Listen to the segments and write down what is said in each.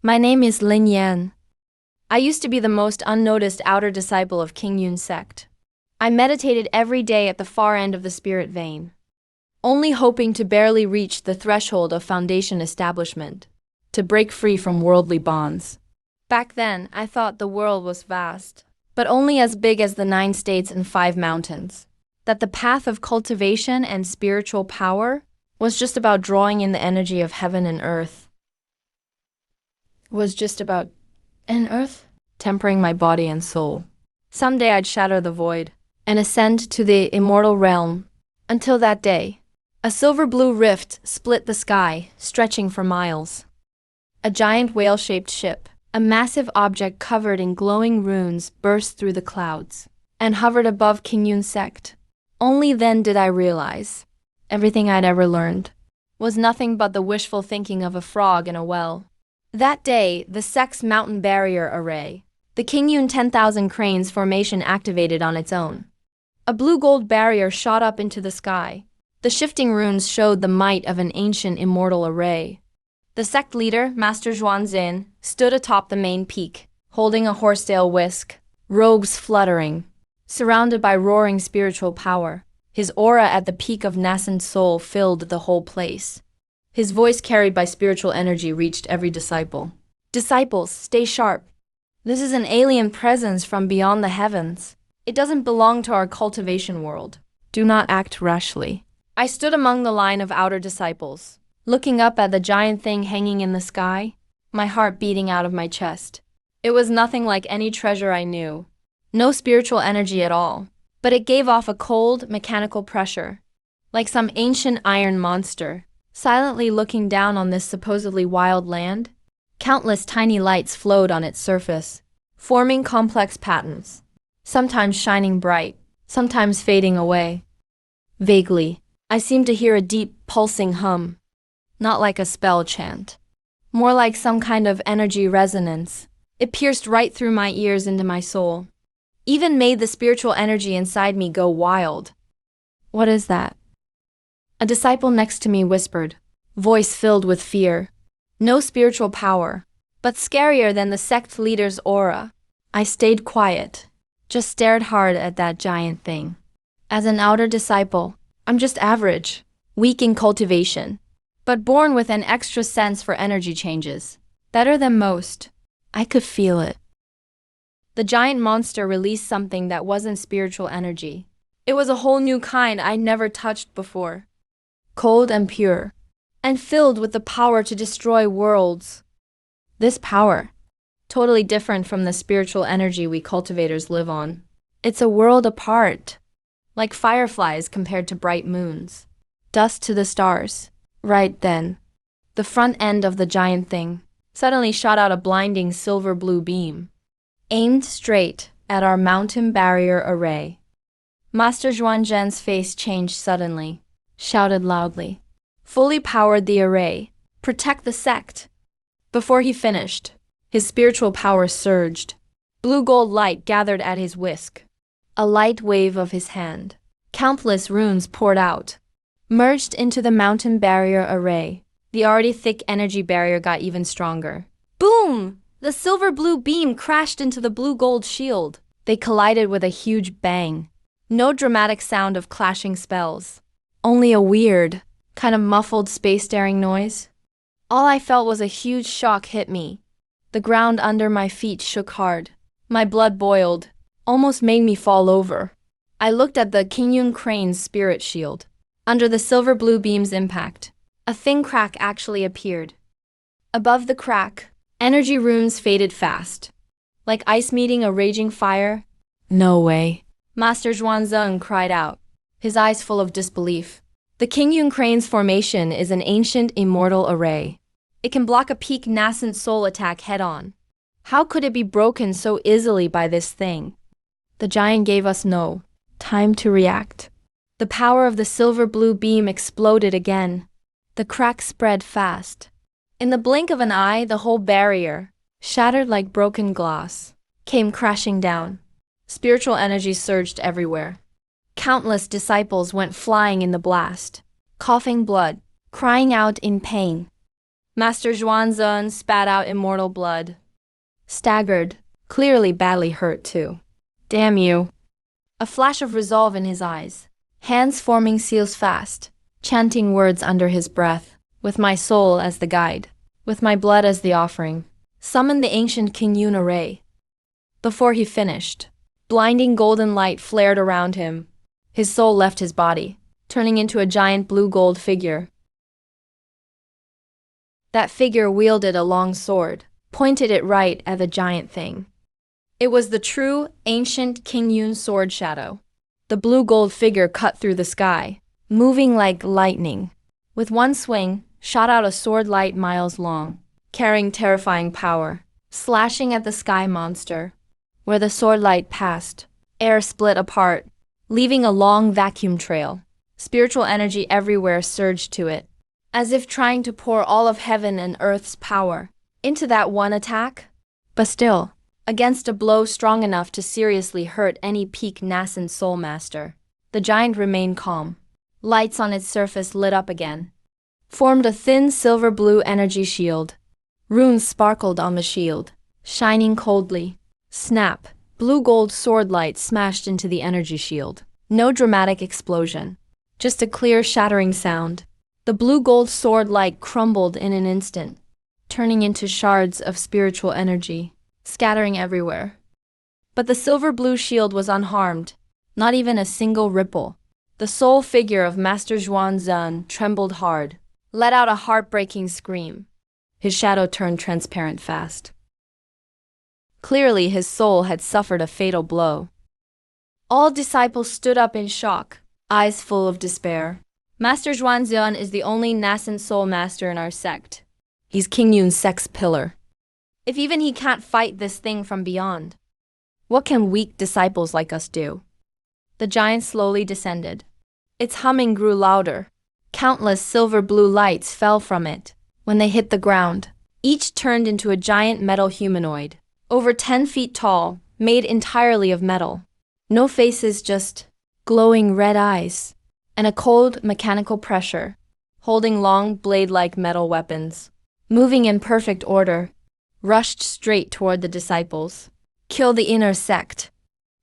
My name is Lin Yan. I used to be the most unnoticed outer disciple of King Yun's sect. I meditated every day at the far end of the spirit vein, only hoping to barely reach the threshold of foundation establishment, to break free from worldly bonds. Back then, I thought the world was vast, but only as big as the 9 states and 5 mountains. That the path of cultivation and spiritual power was just about drawing in the energy of heaven and earth. Tempering my body and soul. Someday I'd shatter the void and ascend to the immortal realm. Until that day, a silver-blue rift split the sky, stretching for miles. A giant whale-shaped ship, a massive object covered in glowing runes, burst through the clouds and hovered above King Yun's sect. Only then did I realize everything I'd ever learned was nothing but the wishful thinking of a frog in a well. That day, the sect's mountain barrier array, the King Yun 10,000 cranes formation activated on its own. A blue-gold barrier shot up into the sky. The shifting runes showed the might of an ancient immortal array. The sect leader, Master Zhuanzin, stood atop the main peak, holding a horsetail whisk, robes fluttering, surrounded by roaring spiritual power. His aura at the peak of nascent soul filled the whole place. His voice carried by spiritual energy reached every disciple. Disciples, stay sharp. This is an alien presence from beyond the heavens. It doesn't belong to our cultivation world. Do not act rashly. I stood among the line of outer disciples, looking up at the giant thing hanging in the sky, my heart beating out of my chest. It was nothing like any treasure I knew. No spiritual energy at all, but it gave off a cold, mechanical pressure, like some ancient iron monster. Silently looking down on this supposedly wild land, countless tiny lights flowed on its surface, forming complex patterns, sometimes shining bright, sometimes fading away. Vaguely, I seemed to hear a deep, pulsing hum, not like a spell chant, more like some kind of energy resonance. It pierced right through my ears into my soul, even made the spiritual energy inside me go wild. What is that? A disciple next to me whispered, voice filled with fear. No spiritual power, but scarier than the sect leader's aura. I stayed quiet, just stared hard at that giant thing. As an outer disciple, I'm just average, weak in cultivation, but born with an extra sense for energy changes. Better than most. I could feel it. The giant monster released something that wasn't spiritual energy. It was a whole new kind I'd never touched before. Cold and pure, and filled with the power to destroy worlds. This power, totally different from the spiritual energy we cultivators live on. It's a world apart, like fireflies compared to bright moons. Dust to the stars. Right then, the front end of the giant thing suddenly shot out a blinding silver-blue beam, aimed straight at our mountain barrier array. Master Zhuanzhen's face changed suddenly. Shouted loudly, fully powered the array, protect the sect. Before he finished, his spiritual power surged. Blue-gold light gathered at his whisk. A light wave of his hand. Countless runes poured out, merged into the mountain barrier array. The already thick energy barrier got even stronger. Boom! The silver-blue beam crashed into the blue-gold shield. They collided with a huge bang. No dramatic sound of clashing spells. Only a weird, kind of muffled space-staring noise. All I felt was a huge shock hit me. The ground under my feet shook hard. My blood boiled, almost made me fall over. I looked at the King Yun crane's spirit shield. Under the silver-blue beam's impact, a thin crack actually appeared. Above the crack, energy runes faded fast. Like ice meeting a raging fire. No way. Master Zhuanzeng cried out, his eyes full of disbelief. The King Yun crane's formation is an ancient immortal array. It can block a peak nascent soul attack head-on. How could it be broken so easily by this thing? The giant gave us no time to react. The power of the silver-blue beam exploded again. The crack spread fast. In the blink of an eye, the whole barrier, shattered like broken glass, came crashing down. Spiritual energy surged everywhere. Countless disciples went flying in the blast, coughing blood, crying out in pain. Master Zhuanzun spat out immortal blood. Staggered, clearly badly hurt too. Damn you. A flash of resolve in his eyes. Hands forming seals fast, chanting words under his breath. With my soul as the guide, with my blood as the offering, summon the ancient King Yun array. Before he finished, blinding golden light flared around him. His soul left his body, turning into a giant blue-gold figure. That figure wielded a long sword, pointed it right at the giant thing. It was the true, ancient King Yun sword shadow. The blue-gold figure cut through the sky, moving like lightning. With one swing, shot out a sword light miles long, carrying terrifying power, slashing at the sky monster. Where the sword light passed, air split apart, leaving a long vacuum trail. Spiritual energy everywhere surged to it, as if trying to pour all of heaven and earth's power into that one attack. But still, against a blow strong enough to seriously hurt any peak nascent soul master, the giant remained calm. Lights on its surface lit up again, formed a thin silver-blue energy shield. Runes sparkled on the shield, shining coldly. Snap, blue-gold sword light smashed into the energy shield. No dramatic explosion, just a clear shattering sound. The blue-gold sword light crumbled in an instant, turning into shards of spiritual energy, scattering everywhere. But the silver-blue shield was unharmed, not even a single ripple. The soul figure of Master Zhuanzun trembled hard, let out a heartbreaking scream. His shadow turned transparent fast. Clearly, his soul had suffered a fatal blow. All disciples stood up in shock, eyes full of despair. Master Zhuanzun is the only nascent soul master in our sect. He's King Yun's sect's pillar. If even he can't fight this thing from beyond, what can weak disciples like us do? The giant slowly descended. Its humming grew louder. Countless silver-blue lights fell from it. When they hit the ground, each turned into a giant metal humanoid, over 10 feet tall, made entirely of metal. No faces, just glowing red eyes, and a cold mechanical pressure, holding long blade-like metal weapons. Moving in perfect order, rushed straight toward the disciples. Kill the inner sect.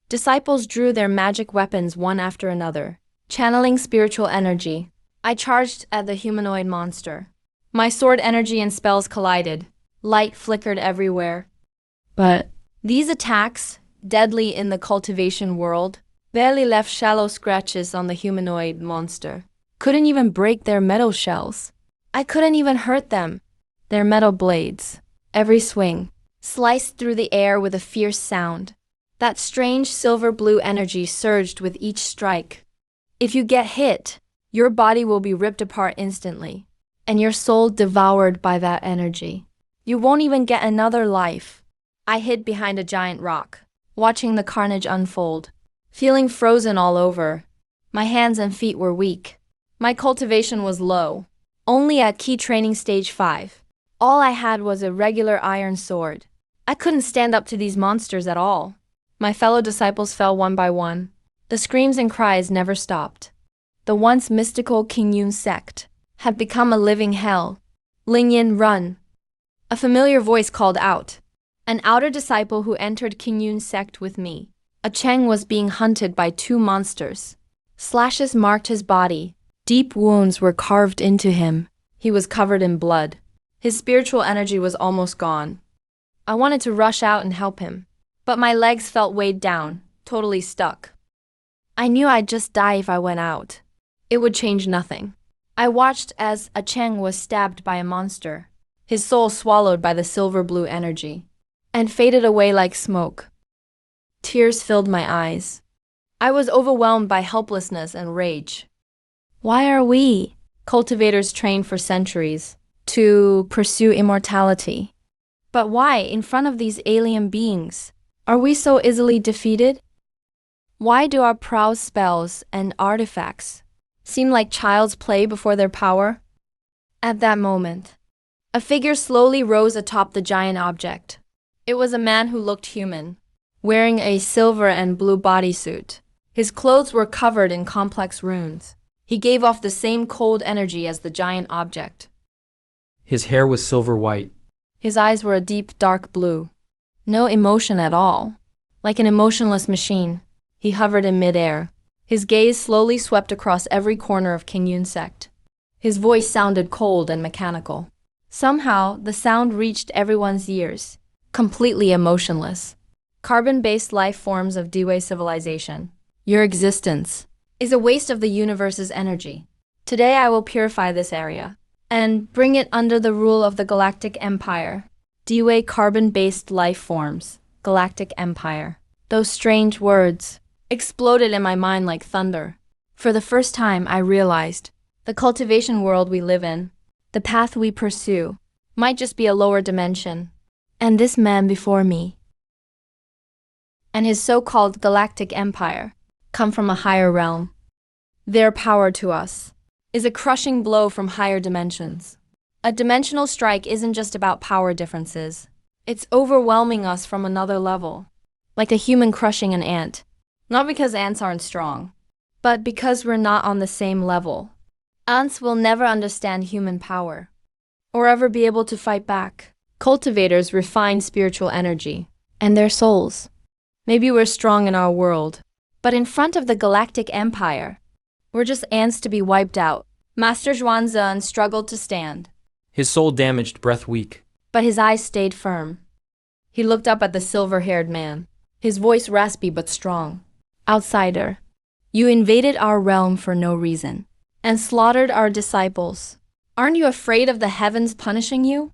Disciples drew their magic weapons one after another, channeling spiritual energy. I charged at the humanoid monster. My sword energy and spells collided. Light flickered everywhere. But these attacks, deadly in the cultivation world, barely left shallow scratches on the humanoid monster. Couldn't even break their metal shells. I couldn't even hurt them. Their metal blades, every swing, sliced through the air with a fierce sound. That strange silver-blue energy surged with each strike. If you get hit, your body will be ripped apart instantly, and your soul devoured by that energy. You won't even get another life. I hid behind a giant rock, watching the carnage unfold, feeling frozen all over. My hands and feet were weak. My cultivation was low, only at key training stage 5. All I had was a regular iron sword. I couldn't stand up to these monsters at all. My fellow disciples fell one by one. The screams and cries never stopped. The once mystical King Yun sect had become a living hell. Ling Yin, run! A familiar voice called out. An outer disciple who entered King Yun's sect with me. A Cheng was being hunted by 2 monsters. Slashes marked his body. Deep wounds were carved into him. He was covered in blood. His spiritual energy was almost gone. I wanted to rush out and help him, but my legs felt weighed down, totally stuck. I knew I'd just die if I went out. It would change nothing. I watched as a Cheng was stabbed by a monster, his soul swallowed by the silver-blue energy, and faded away like smoke. Tears filled my eyes. I was overwhelmed by helplessness and rage. Why are we, cultivators trained for centuries, to pursue immortality? But why, in front of these alien beings, are we so easily defeated? Why do our proud spells and artifacts seem like child's play before their power? At that moment, a figure slowly rose atop the giant object. It was a man who looked human, wearing a silver and blue bodysuit. His clothes were covered in complex runes. He gave off the same cold energy as the giant object. His hair was silver white. His eyes were a deep, dark blue. No emotion at all. Like an emotionless machine, he hovered in midair. His gaze slowly swept across every corner of King Yun sect. His voice sounded cold and mechanical. Somehow, the sound reached everyone's ears, completely emotionless. Carbon-based life forms of Dewey civilization. Your existence is a waste of the universe's energy. Today I will purify this area and bring it under the rule of the Galactic Empire. Dewey carbon-based life forms. Galactic Empire. Those strange words exploded in my mind like thunder. For the first time, I realized the cultivation world we live in, the path we pursue, might just be a lower dimension. And this man before me and his so-called Galactic Empire come from a higher realm. Their power to us is a crushing blow from higher dimensions. A dimensional strike isn't just about power differences. It's overwhelming us from another level, like a human crushing an ant. Not because ants aren't strong, but because we're not on the same level. Ants will never understand human power, or ever be able to fight back. Cultivators refine spiritual energy, and their souls. Maybe we're strong in our world, but in front of the Galactic Empire, we're just ants to be wiped out. Master Zhuanzhen struggled to stand. His soul damaged, breath weak. But his eyes stayed firm. He looked up at the silver-haired man, his voice raspy but strong. Outsider, you invaded our realm for no reason, and slaughtered our disciples. Aren't you afraid of the heavens punishing you?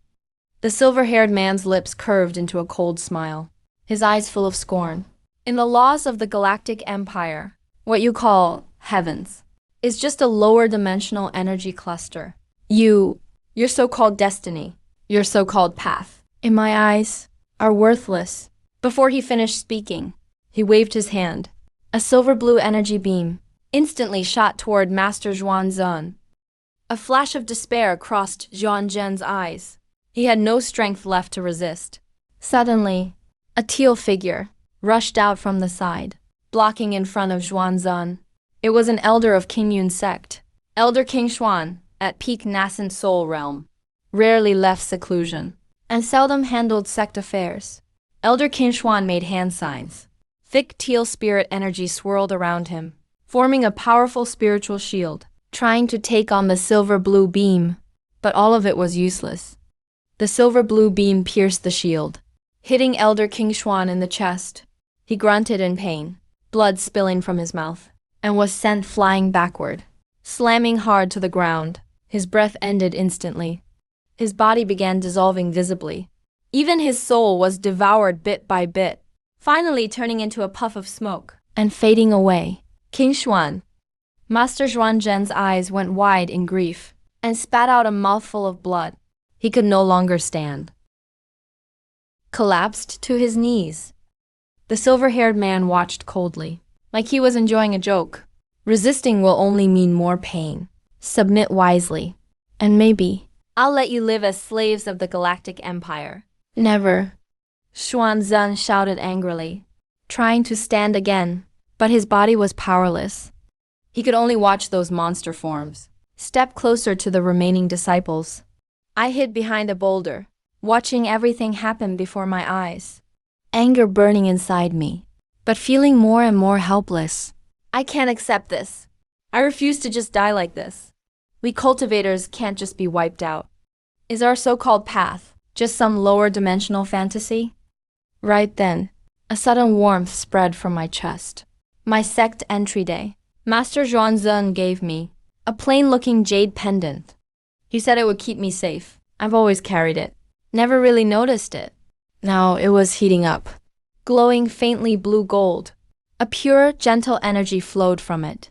The silver-haired man's lips curved into a cold smile, his eyes full of scorn. In the laws of the Galactic Empire, what you call heavens is just a lower dimensional energy cluster. Your so-called destiny, your so-called path, in my eyes, are worthless. Before he finished speaking, he waved his hand. A silver-blue energy beam instantly shot toward Master Zhuanzhen. A flash of despair crossed Zhuanzhen's eyes. He had no strength left to resist. Suddenly, a teal figure rushed out from the side, blocking in front of Zhuanzhen. It was an elder of King Yun sect. Elder King Xuan, at peak nascent soul realm, rarely left seclusion, and seldom handled sect affairs. Elder King Xuan made hand signs. Thick teal spirit energy swirled around him, forming a powerful spiritual shield, trying to take on the silver-blue beam, but all of it was useless. The silver-blue beam pierced the shield, hitting Elder King Xuan in the chest. He grunted in pain, blood spilling from his mouth, and was sent flying backward, slamming hard to the ground. His breath ended instantly. His body began dissolving visibly. Even his soul was devoured bit by bit, finally turning into a puff of smoke and fading away. King Xuan. Master Zhuanzhen's eyes went wide in grief and spat out a mouthful of blood. He could no longer stand. Collapsed to his knees. The silver-haired man watched coldly, like he was enjoying a joke. Resisting will only mean more pain. Submit wisely, and maybe I'll let you live as slaves of the Galactic Empire. Never. Xuanzhen shouted angrily, trying to stand again, but his body was powerless. He could only watch those monster forms step closer to the remaining disciples. I hid behind a boulder, watching everything happen before my eyes. Anger burning inside me, but feeling more and more helpless. I can't accept this. I refuse to just die like this. We cultivators can't just be wiped out. Is our so-called path just some lower dimensional fantasy? Right then, a sudden warmth spread from my chest. My sect entry day. Master Zhuanzhen gave me a plain-looking jade pendant. He said it would keep me safe. I've always carried it. Never really noticed it. Now it was heating up, glowing faintly blue gold. A pure, gentle energy flowed from it,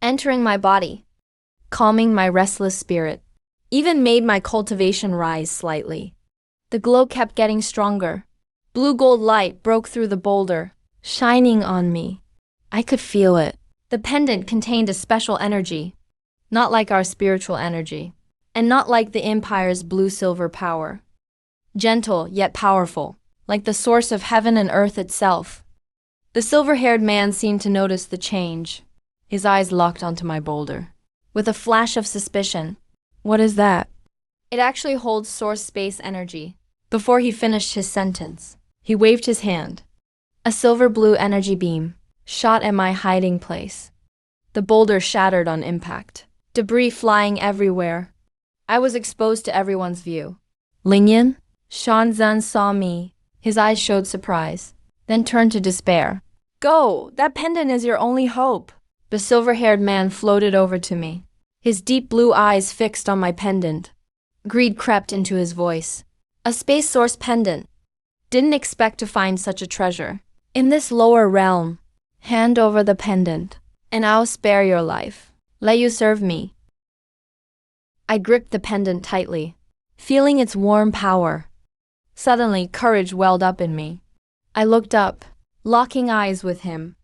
entering my body, calming my restless spirit, even made my cultivation rise slightly. The glow kept getting stronger. Blue gold light broke through the boulder, shining on me. I could feel it. The pendant contained a special energy, not like our spiritual energy, and not like the Empire's blue-silver power. Gentle yet powerful, like the source of heaven and earth itself. The silver-haired man seemed to notice the change. His eyes locked onto my boulder. With a flash of suspicion. What is that? It actually holds source space energy. Before he finished his sentence, he waved his hand. A silver blue energy beam shot at my hiding place. The boulder shattered on impact, debris flying everywhere. I was exposed to everyone's view. Lingyan? Shan Zan saw me. His eyes showed surprise, then turned to despair. Go! That pendant is your only hope. The silver-haired man floated over to me, his deep blue eyes fixed on my pendant. Greed crept into his voice. A space source pendant. Didn't expect to find such a treasure. In this lower realm, hand over the pendant, and I'll spare your life. Let you serve me. I gripped the pendant tightly, feeling its warm power. Suddenly, courage welled up in me. I looked up, locking eyes with him.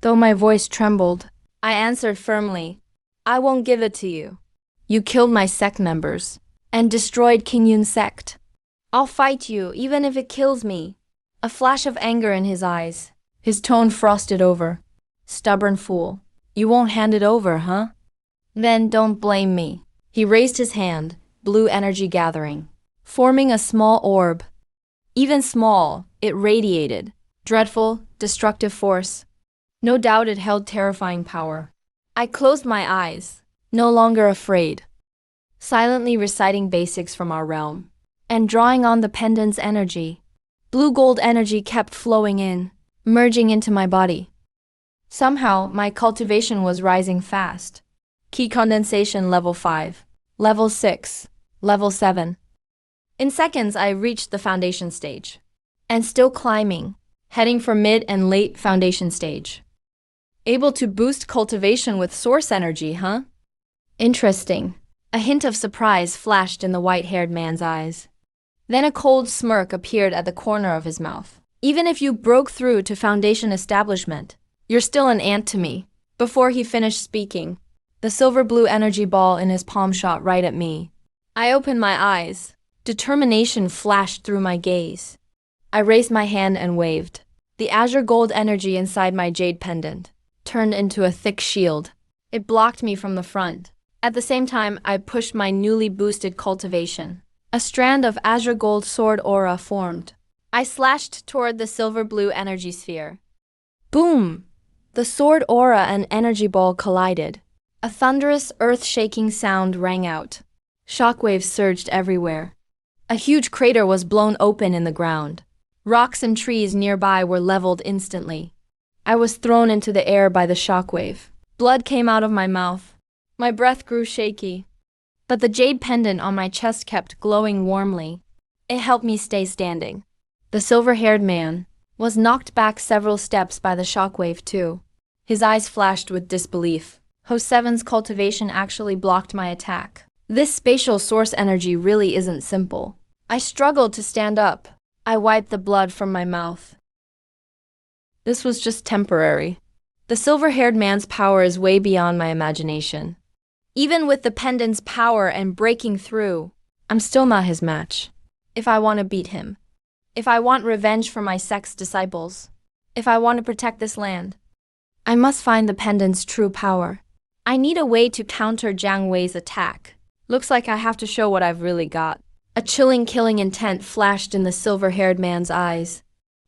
Though my voice trembled, I answered firmly, I won't give it to you. You killed my sect members and destroyed King Yun's sect. I'll fight you, even if it kills me. A flash of anger in his eyes. His tone frosted over. Stubborn fool. You won't hand it over, huh? Then don't blame me. He raised his hand, blue energy gathering, forming a small orb. Even small, it radiated. Dreadful, destructive force. No doubt it held terrifying power. I closed my eyes, no longer afraid. Silently reciting basics from our realm, and drawing on the pendant's energy. Blue-gold energy kept flowing in, merging into my body. Somehow, my cultivation was rising fast. Key condensation level 5, level 6, level 7. In seconds, I reached the foundation stage. And still climbing, heading for mid and late foundation stage. Able to boost cultivation with source energy, huh? Interesting. A hint of surprise flashed in the white-haired man's eyes. Then a cold smirk appeared at the corner of his mouth. Even if you broke through to foundation establishment, you're still an ant to me. Before he finished speaking, the silver-blue energy ball in his palm shot right at me. I opened my eyes. Determination flashed through my gaze. I raised my hand and waved. The azure gold energy inside my jade pendant turned into a thick shield. It blocked me from the front. At the same time, I pushed my newly boosted cultivation. A strand of azure gold sword aura formed. I slashed toward the silver-blue energy sphere. Boom! The sword aura and energy ball collided. A thunderous, earth-shaking sound rang out. Shockwaves surged everywhere. A huge crater was blown open in the ground. Rocks and trees nearby were leveled instantly. I was thrown into the air by the shockwave. Blood came out of my mouth. My breath grew shaky. But the jade pendant on my chest kept glowing warmly. It helped me stay standing. The silver-haired man was knocked back several steps by the shockwave too. His eyes flashed with disbelief. Host 7's cultivation actually blocked my attack. This spatial source energy really isn't simple. I struggled to stand up. I wiped the blood from my mouth. This was just temporary. The silver-haired man's power is way beyond my imagination. Even with the pendant's power and breaking through, I'm still not his match. If I want to beat him, if I want revenge for my sect's disciples, if I want to protect this land, I must find the pendant's true power. I need a way to counter Jiang Wei's attack. Looks like I have to show what I've really got. A chilling killing intent flashed in the silver-haired man's eyes.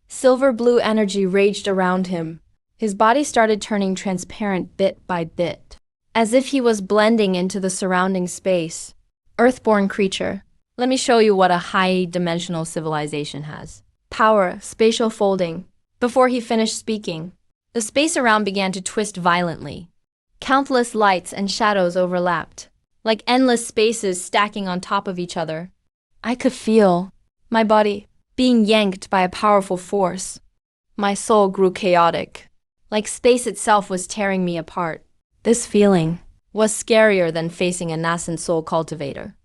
Silver-blue energy raged around him. His body started turning transparent bit by bit, as if he was blending into the surrounding space. Earthborn creature, let me show you what a high-dimensional civilization has. Power, spatial folding. Before he finished speaking, the space around began to twist violently. Countless lights and shadows overlapped, like endless spaces stacking on top of each other. I could feel my body being yanked by a powerful force. My soul grew chaotic, like space itself was tearing me apart. This feeling was scarier than facing a nascent soul cultivator.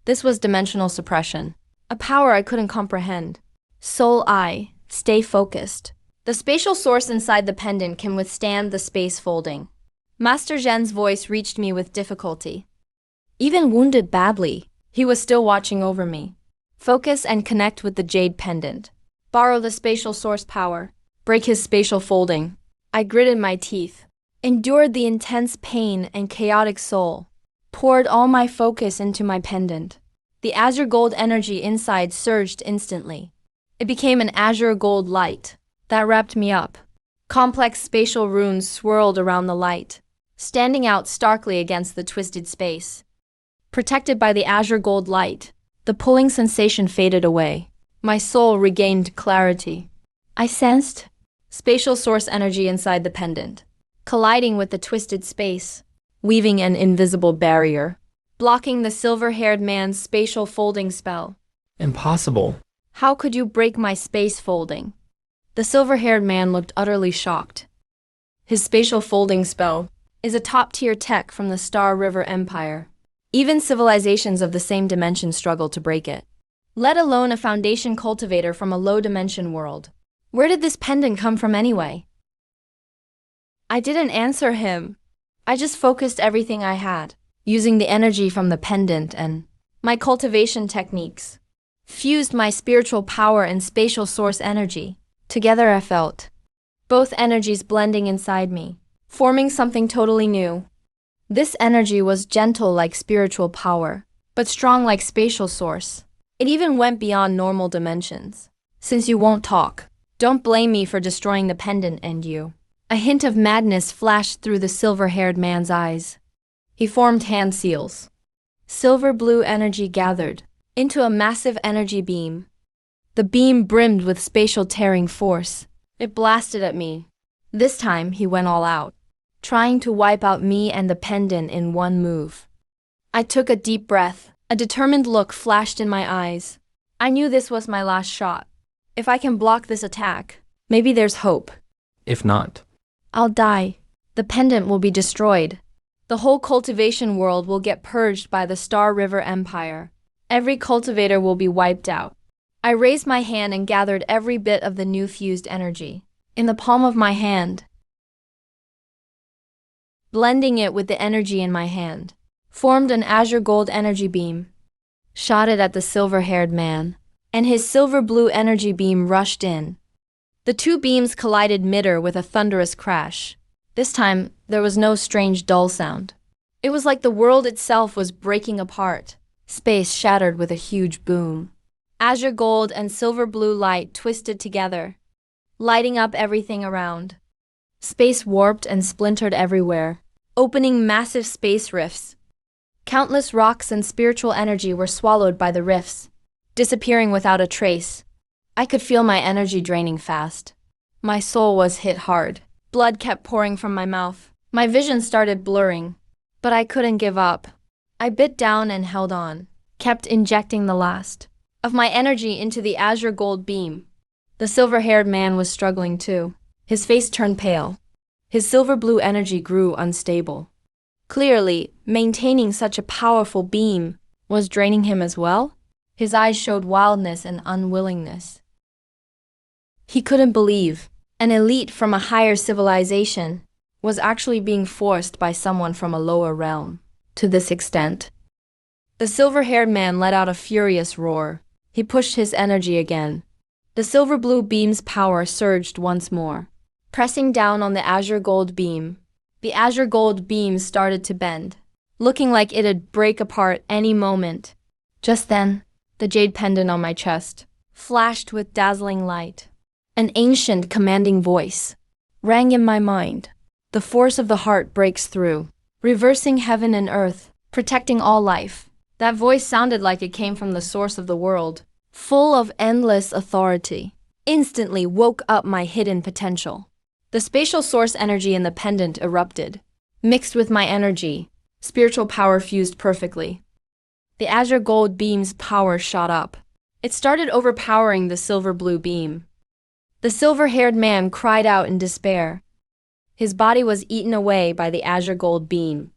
This was dimensional suppression, a power I couldn't comprehend. Soul Eye, stay focused. The spatial source inside the pendant can withstand the space folding. Master Zhen's voice reached me with difficulty. Even wounded badly, he was still watching over me. Focus and connect with the jade pendant. Borrow the spatial source power. Break his spatial folding. I gritted my teeth, endured the intense pain and chaotic soul, poured all my focus into my pendant. The azure gold energy inside surged instantly. It became an azure gold light that wrapped me up. Complex spatial runes swirled around the light, standing out starkly against the twisted space. Protected by the azure gold light, the pulling sensation faded away. My soul regained clarity. I sensed spatial source energy inside the pendant, colliding with the twisted space, weaving an invisible barrier, blocking the silver-haired man's spatial folding spell. Impossible. How could you break my space folding? The silver-haired man looked utterly shocked. His spatial folding spell is a top-tier tech from the Star River Empire. Even civilizations of the same dimension struggle to break it, let alone a foundation cultivator from a low-dimension world. Where did this pendant come from anyway? I didn't answer him. I just focused everything I had, using the energy from the pendant and my cultivation techniques. Fused my spiritual power and spatial source energy. Together I felt both energies blending inside me, forming something totally new. This energy was gentle like spiritual power, but strong like spatial source. It even went beyond normal dimensions. Since you won't talk, don't blame me for destroying the pendant and you. A hint of madness flashed through the silver-haired man's eyes. He formed hand seals. Silver blue energy gathered into a massive energy beam. The beam brimmed with spatial tearing force. It blasted at me. This time he went all out, trying to wipe out me and the pendant in one move. I took a deep breath. A determined look flashed in my eyes. I knew this was my last shot. If I can block this attack, maybe there's hope. If not, I'll die. The pendant will be destroyed. The whole cultivation world will get purged by the Star River Empire. Every cultivator will be wiped out. I raised my hand and gathered every bit of the new fused energy in the palm of my hand, blending it with the energy in my hand, formed an azure gold energy beam, shot it at the silver-haired man, and his silver-blue energy beam rushed in. The two beams collided mid-air with a thunderous crash. This time, there was no strange dull sound. It was like the world itself was breaking apart. Space shattered with a huge boom. Azure gold and silver-blue light twisted together, lighting up everything around. Space warped and splintered everywhere, opening massive space rifts. Countless rocks and spiritual energy were swallowed by the rifts, disappearing without a trace. I could feel my energy draining fast. My soul was hit hard. Blood kept pouring from my mouth. My vision started blurring, but I couldn't give up. I bit down and held on, kept injecting the last of my energy into the azure gold beam. The silver-haired man was struggling too. His face turned pale. His silver-blue energy grew unstable. Clearly, maintaining such a powerful beam was draining him as well. His eyes showed wildness and unwillingness. He couldn't believe an elite from a higher civilization was actually being forced by someone from a lower realm to this extent. The silver-haired man let out a furious roar. He pushed his energy again. The silver-blue beam's power surged once more, pressing down on the azure gold beam. The azure gold beam started to bend, looking like it'd break apart any moment. Just then, the jade pendant on my chest flashed with dazzling light. An ancient, commanding voice rang in my mind. The force of the heart breaks through, reversing heaven and earth, protecting all life. That voice sounded like it came from the source of the world, full of endless authority. Instantly woke up my hidden potential. The spatial source energy in the pendant erupted, mixed with my energy. Spiritual power fused perfectly. The azure gold beam's power shot up. It started overpowering the silver-blue beam. The silver-haired man cried out in despair. His body was eaten away by the azure gold beam.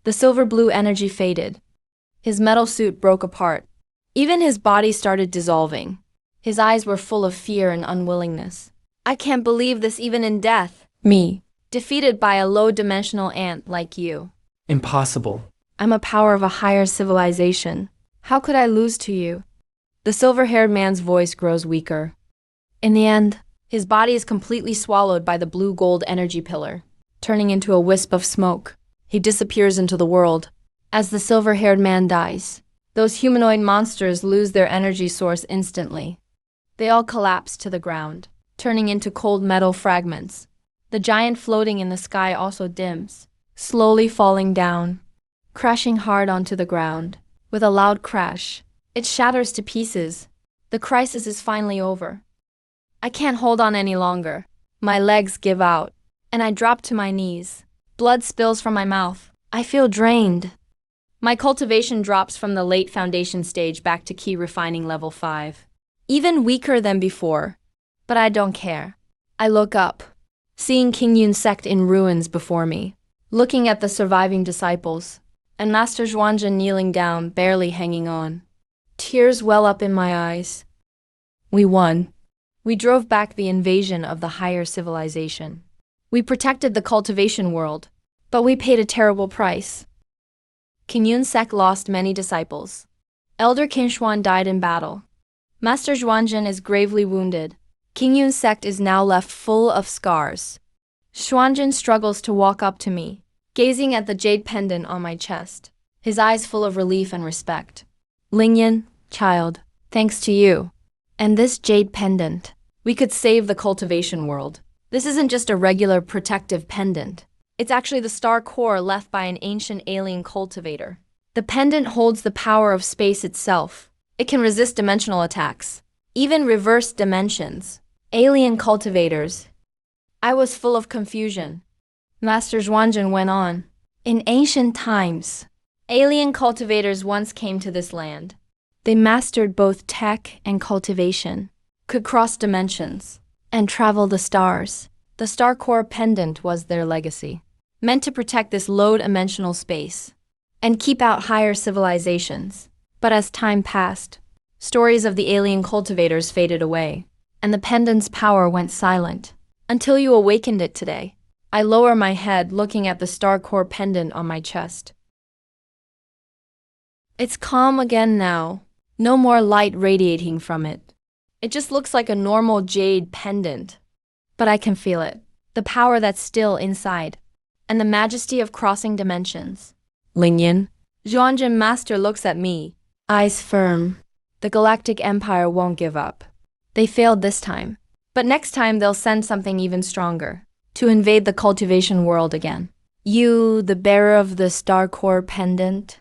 The silver-blue energy faded. His metal suit broke apart. Even his body started dissolving. His eyes were full of fear and unwillingness. I can't believe this even in death. Me, defeated by a low-dimensional ant like you. impossible. I'm a power of a higher civilization. How could I lose to you? The silver-haired man's voice grows weaker. In the end, his body is completely swallowed by the blue-gold energy pillar, turning into a wisp of smoke. He disappears into the world. As the silver-haired man dies, Those humanoid monsters lose their energy source instantly. They all collapse to the ground, turning into cold metal fragments. The giant floating in the sky also dims, slowly falling down, crashing hard onto the ground. With a loud crash, it shatters to pieces. The crisis is finally over. I can't hold on any longer. My legs give out, and I drop to my knees. Blood spills from my mouth. I feel drained. My cultivation drops from the late foundation stage back to key refining level 5. Even weaker than before. But I don't care. I look up, seeing King Yun's sect in ruins before me, looking at the surviving disciples, and Master Zhuangzhen kneeling down, barely hanging on. Tears well up in my eyes. We won. We drove back the invasion of the higher civilization. We protected the cultivation world, but we paid a terrible price. King Yun's sect lost many disciples. Elder Qin Xuan died in battle. Master Zhuangzhen is gravely wounded. King Yun's sect is now left full of scars. Xuanzhen struggles to walk up to me, gazing at the jade pendant on my chest, his eyes full of relief and respect. Lingyan, child, thanks to you and this jade pendant, we could save the cultivation world. This isn't just a regular protective pendant. It's actually the star core left by an ancient alien cultivator. The pendant holds the power of space itself. It can resist dimensional attacks, even reverse dimensions. Alien cultivators. I was full of confusion. Master Zhuangzhen went on. In ancient times, alien cultivators once came to this land. They mastered both tech and cultivation, could cross dimensions, and travel the stars. The star core pendant was their legacy, meant to protect this low-dimensional space and keep out higher civilizations. But as time passed, stories of the alien cultivators faded away, and the pendant's power went silent. Until you awakened it today. I lower my head, looking at the star core pendant on my chest. It's calm again now. No more light radiating from it. It just looks like a normal jade pendant. But I can feel it. The power that's still inside. And the majesty of crossing dimensions. Lingyan. Zhuangzhen Master looks at me, eyes firm. The Galactic Empire won't give up. They failed this time. But next time they'll send something even stronger. To invade the cultivation world again. You, the bearer of the star core pendant,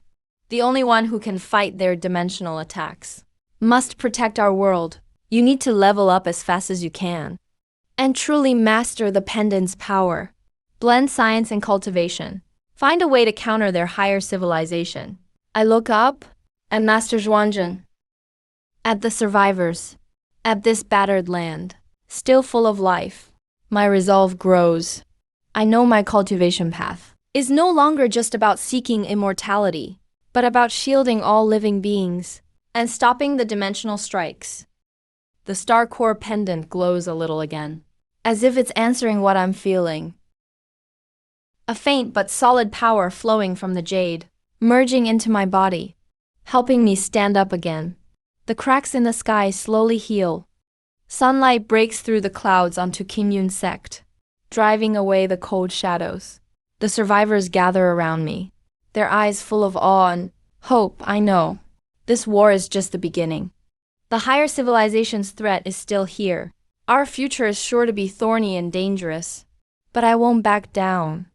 the only one who can fight their dimensional attacks, must protect our world. You need to level up as fast as you can. And truly master the pendant's power. Blend science and cultivation. Find a way to counter their higher civilization. I look up at Master Zhuangzhen. At the survivors. At this battered land. Still full of life. My resolve grows. I know my cultivation path is no longer just about seeking immortality, but about shielding all living beings and stopping the dimensional strikes. The star core pendant glows a little again, as if it's answering what I'm feeling. A faint but solid power flowing from the jade, merging into my body, helping me stand up again. The cracks in the sky slowly heal. Sunlight breaks through the clouds onto King Yun's sect, driving away the cold shadows. The survivors gather around me, their eyes full of awe and hope. I know. This war is just the beginning. The higher civilization's threat is still here. Our future is sure to be thorny and dangerous. But I won't back down.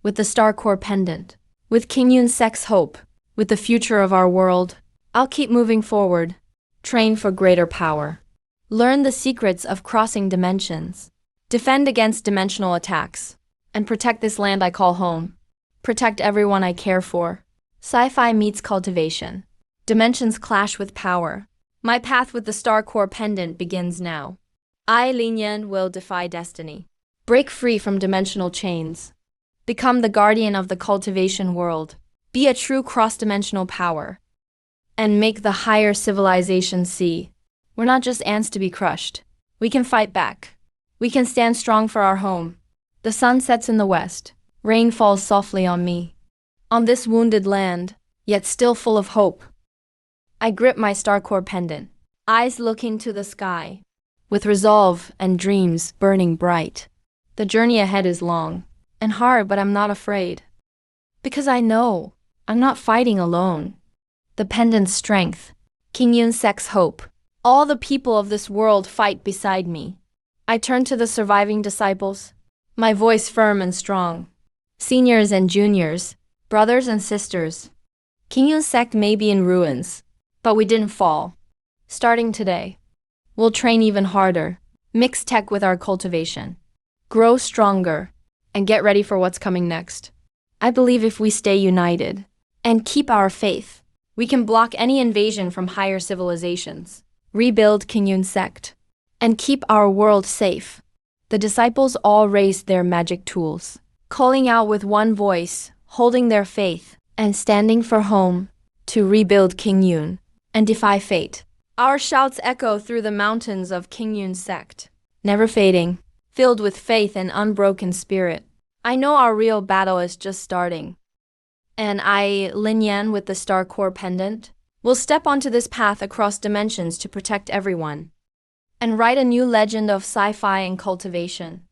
With the star core pendant, with King Yun's sect's hope, with the future of our world, I'll keep moving forward. Train for greater power. Learn the secrets of crossing dimensions. Defend against dimensional attacks. And protect this land I call home. Protect everyone I care for. Sci-fi meets cultivation. Dimensions clash with power. My path with the star core pendant begins now. I, Lingyan, will defy destiny. Break free from dimensional chains. Become the guardian of the cultivation world. Be a true cross-dimensional power. And make the higher civilization see. We're not just ants to be crushed. We can fight back. We can stand strong for our home. The sun sets in the west. Rain falls softly on me. On this wounded land, yet still full of hope. I grip my star core pendant, eyes looking to the sky, with resolve and dreams burning bright. The journey ahead is long and hard, but I'm not afraid. Because I know I'm not fighting alone. The pendant's strength. King Yun Sek's hope. All the people of this world fight beside me. I turn to the surviving disciples, my voice firm and strong. Seniors and juniors, brothers and sisters. King Yun Sect may be in ruins, but we didn't fall. Starting today, we'll train even harder, mix tech with our cultivation, grow stronger, and get ready for what's coming next. I believe if we stay united and keep our faith, we can block any invasion from higher civilizations, rebuild King Yun Sect, and keep our world safe. The disciples all raised their magic tools, calling out with one voice, holding their faith, and standing for home, to rebuild King Yun and defy fate. Our shouts echo through the mountains of King Yun Sect, never fading, filled with faith and unbroken spirit. I know our real battle is just starting. And I, Lin Yan with the Star Core pendant, will step onto this path across dimensions to protect everyone and write a new legend of sci-fi and cultivation.